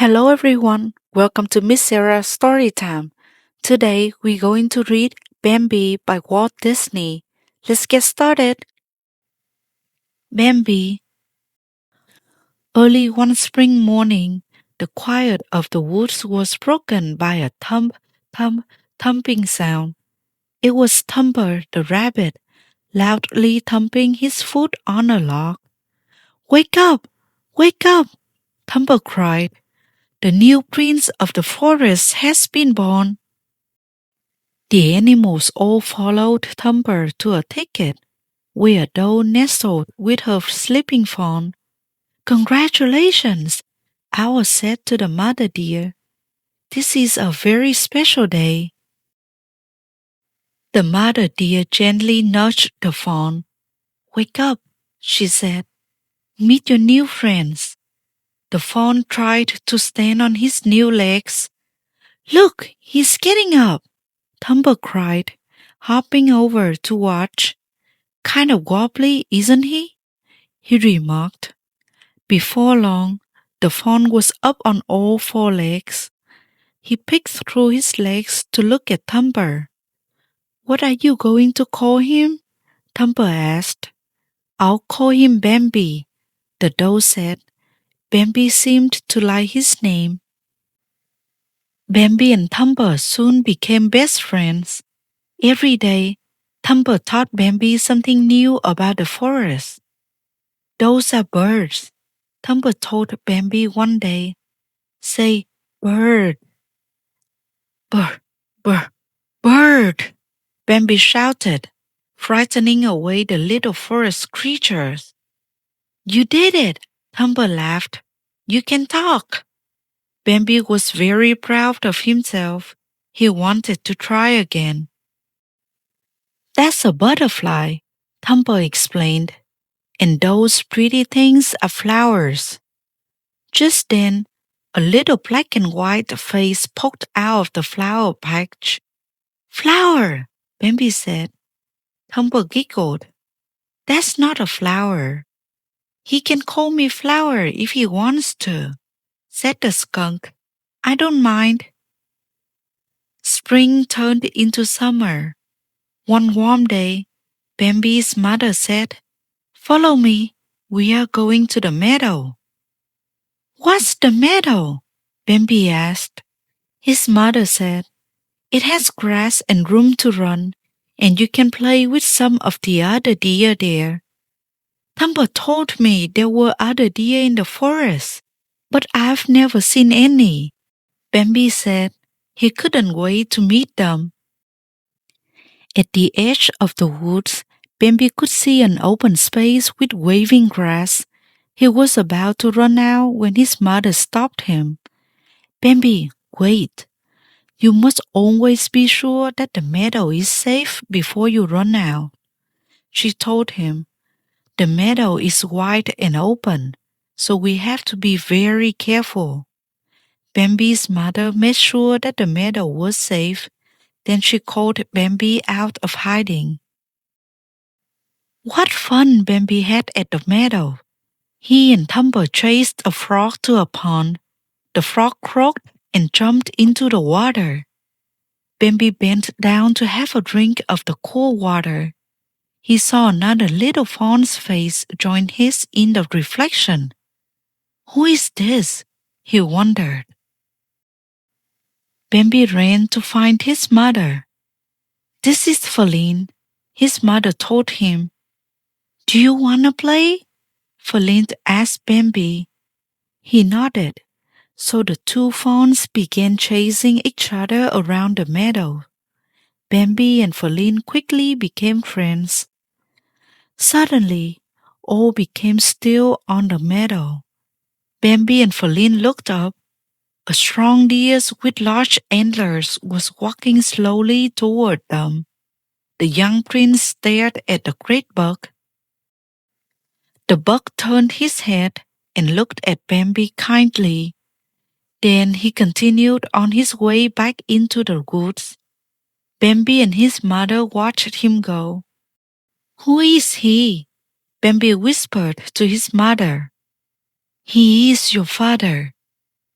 Hello everyone, welcome to Miss Sarah's Storytime. Today we're going to read Bambi by Walt Disney. Let's get started. Bambi. Early one spring morning, the quiet of the woods was broken by a thump, thump, thumping sound. It was Thumper the rabbit, loudly thumping his foot on a log. Wake up! Wake up! Thumper cried. The new prince of the forest has been born. The animals all followed Thumper to a thicket, where a doe nestled with her sleeping fawn. Congratulations, Owl said to the mother deer. This is a very special day. The mother deer gently nudged the fawn. Wake up, she said. Meet your new friends. The fawn tried to stand on his new legs. Look, he's getting up, Thumper cried, hopping over to watch. Kind of wobbly, isn't he? He remarked. Before long, the fawn was up on all four legs. He peeked through his legs to look at Thumper. What are you going to call him? Thumper asked. I'll call him Bambi, the doe said. Bambi seemed to like his name. Bambi and Thumper soon became best friends. Every day, Thumper taught Bambi something new about the forest. Those are birds, Thumper told Bambi one day. Say, bird. Bird, bird, bird, Bambi shouted, frightening away the little forest creatures. You did it, Thumper laughed. You can talk. Bambi was very proud of himself. He wanted to try again. That's a butterfly, Thumper explained. And those pretty things are flowers. Just then, a little black and white face poked out of the flower patch. Flower, Bambi said. Thumper giggled. That's not a flower. He can call me Flower if he wants to, said the skunk. I don't mind. Spring turned into summer. One warm day, Bambi's mother said, Follow me, we are going to the meadow. What's the meadow? Bambi asked. His mother said, It has grass and room to run, and you can play with some of the other deer there. Thumper told me there were other deer in the forest, but I've never seen any. Bambi said he couldn't wait to meet them. At the edge of the woods, Bambi could see an open space with waving grass. He was about to run out when his mother stopped him. Bambi, wait. You must always be sure that the meadow is safe before you run out. She told him, The meadow is wide and open, so we have to be very careful. Bambi's mother made sure that the meadow was safe. Then she called Bambi out of hiding. What fun Bambi had at the meadow! He and Thumper chased a frog to a pond. The frog croaked and jumped into the water. Bambi bent down to have a drink of the cool water. He saw another little fawn's face join his in the reflection. Who is this? He wondered. Bambi ran to find his mother. This is Faline, his mother told him. Do you want to play? Faline asked Bambi. He nodded. So the two fawns began chasing each other around the meadow. Bambi and Faline quickly became friends. Suddenly, all became still on the meadow. Bambi and Faline looked up. A strong deer with large antlers was walking slowly toward them. The young prince stared at the great buck. The buck turned his head and looked at Bambi kindly. Then he continued on his way back into the woods. Bambi and his mother watched him go. Who is he? Bambi whispered to his mother. He is your father.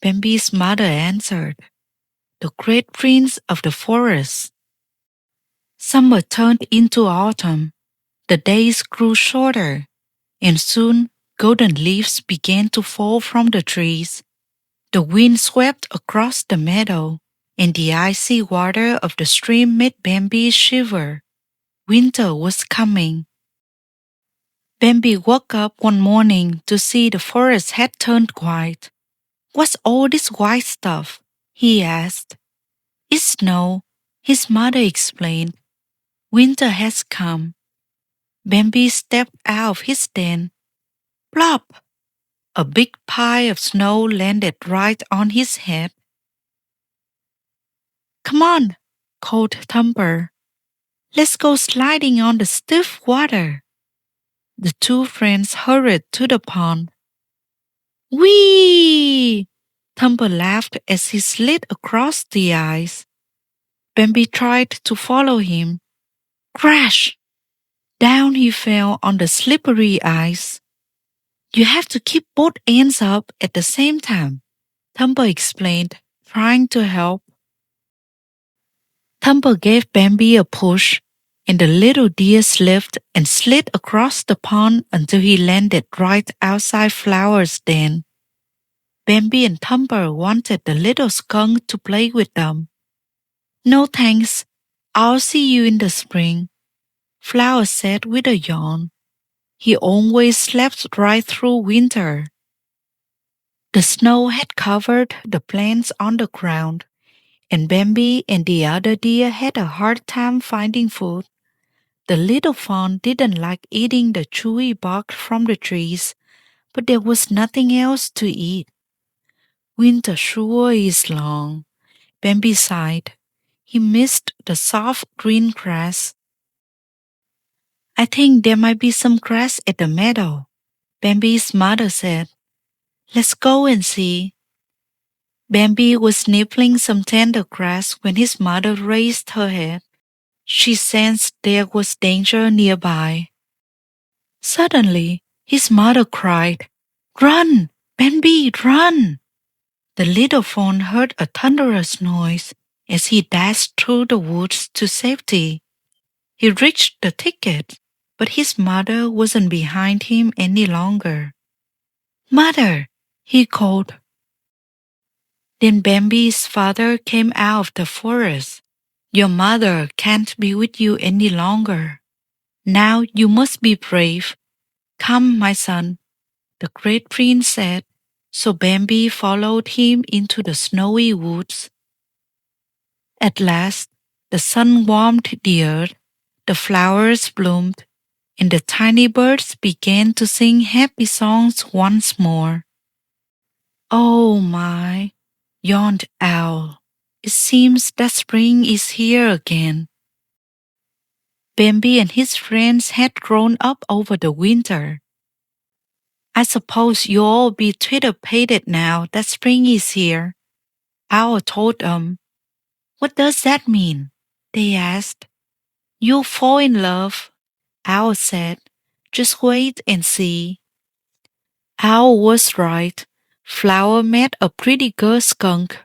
Bambi's mother answered, "The great prince of the forest." Summer turned into autumn. The days grew shorter, and soon golden leaves began to fall from the trees. The wind swept across the meadow, and the icy water of the stream made Bambi shiver. Winter was coming. Bambi woke up one morning to see the forest had turned white. "What's all this white stuff?" he asked. "It's snow," his mother explained. "Winter has come." Bambi stepped out of his den. Plop! A big pile of snow landed right on his head. "Come on," called Thumper. "Let's go sliding on the stiff water." The two friends hurried to the pond. "Whee!" Thumper laughed as he slid across the ice. Bambi tried to follow him. Crash! Down he fell on the slippery ice. "You have to keep both ends up at the same time," Thumper explained, trying to help. Thumper gave Bambi a push, and the little deer slipped and slid across the pond until he landed right outside Flower's den. Bambi and Thumper wanted the little skunk to play with them. "No thanks, I'll see you in the spring," Flower said with a yawn. He always slept right through winter. The snow had covered the plants on the ground, and Bambi and the other deer had a hard time finding food. The little fawn didn't like eating the chewy bark from the trees, but there was nothing else to eat. "Winter sure is long," Bambi sighed. He missed the soft green grass. "I think there might be some grass at the meadow," Bambi's mother said. "Let's go and see." Bambi was nibbling some tender grass when his mother raised her head. She sensed there was danger nearby. Suddenly, his mother cried, "Run, Bambi, run!" The little fawn heard a thunderous noise as he dashed through the woods to safety. He reached the thicket, but his mother wasn't behind him any longer. "Mother!" he called. Then Bambi's father came out of the forest. "Your mother can't be with you any longer. Now you must be brave. Come, my son," the great prince said, so Bambi followed him into the snowy woods. At last, the sun warmed the earth, the flowers bloomed, and the tiny birds began to sing happy songs once more. "Oh my," yawned Owl. "It seems that spring is here again." Bambi and his friends had grown up over the winter. "I suppose you'll all be twitter-pated now that spring is here," Owl told them. "What does that mean?" they asked. "You'll fall in love," Owl said. "Just wait and see." Owl was right. Flower met a pretty girl skunk.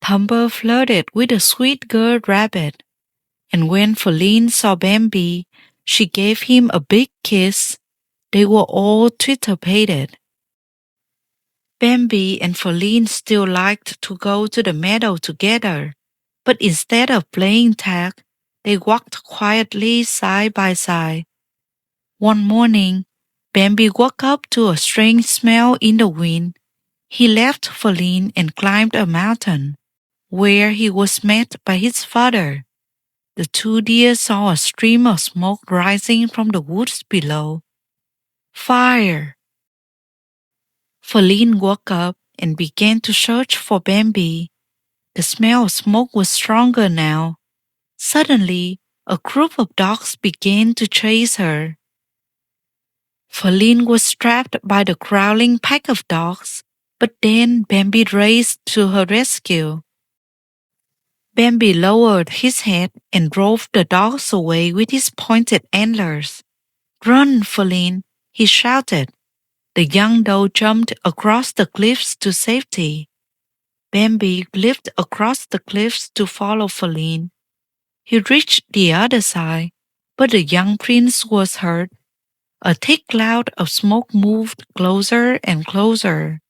Thumper flirted with a sweet girl rabbit. And when Faline saw Bambi, she gave him a big kiss. They were all twitter-pated. Bambi and Faline still liked to go to the meadow together, but instead of playing tag, they walked quietly side by side. One morning, Bambi woke up to a strange smell in the wind. He left Faline and climbed a mountain, where he was met by his father. The two deer saw a stream of smoke rising from the woods below. Fire! Faline woke up and began to search for Bambi. The smell of smoke was stronger now. Suddenly, a group of dogs began to chase her. Faline was trapped by the growling pack of dogs, but then Bambi raced to her rescue. Bambi lowered his head and drove the dogs away with his pointed antlers. "Run, Faline," he shouted. The young doe jumped across the cliffs to safety. Bambi leaped across the cliffs to follow Faline. He reached the other side, but the young prince was hurt. A thick cloud of smoke moved closer and closer.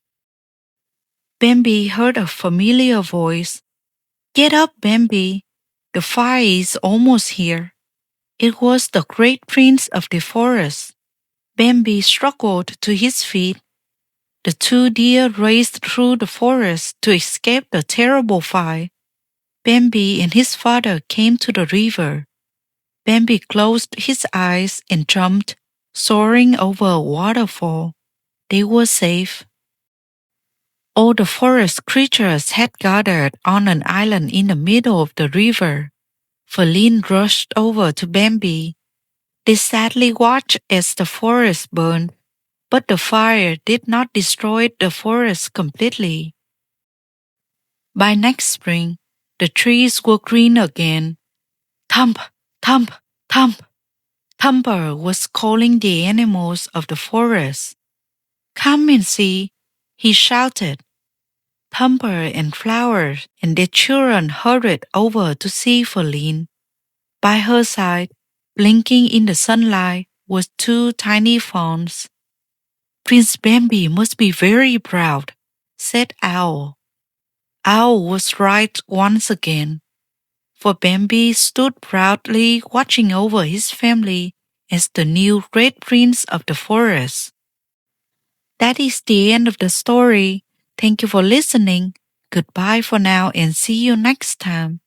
Bambi heard a familiar voice. Get up, Bambi. The fire is almost here. It was the great prince of the forest. Bambi struggled to his feet. The two deer raced through the forest to escape the terrible fire. Bambi and his father came to the river. Bambi closed his eyes and jumped, soaring over a waterfall. They were safe. All the forest creatures had gathered on an island in the middle of the river. Faline rushed over to Bambi. They sadly watched as the forest burned, but the fire did not destroy the forest completely. By next spring, the trees were green again. Thump, thump, thump. Thumper was calling the animals of the forest. Come and see, he shouted. Thumper and Flower and their children hurried over to see Faline. By her side, blinking in the sunlight, was two tiny fawns. Prince Bambi must be very proud, said Owl. Owl was right once again, for Bambi stood proudly watching over his family as the new great prince of the forest. That is the end of the story. Thank you for listening. Goodbye for now and see you next time.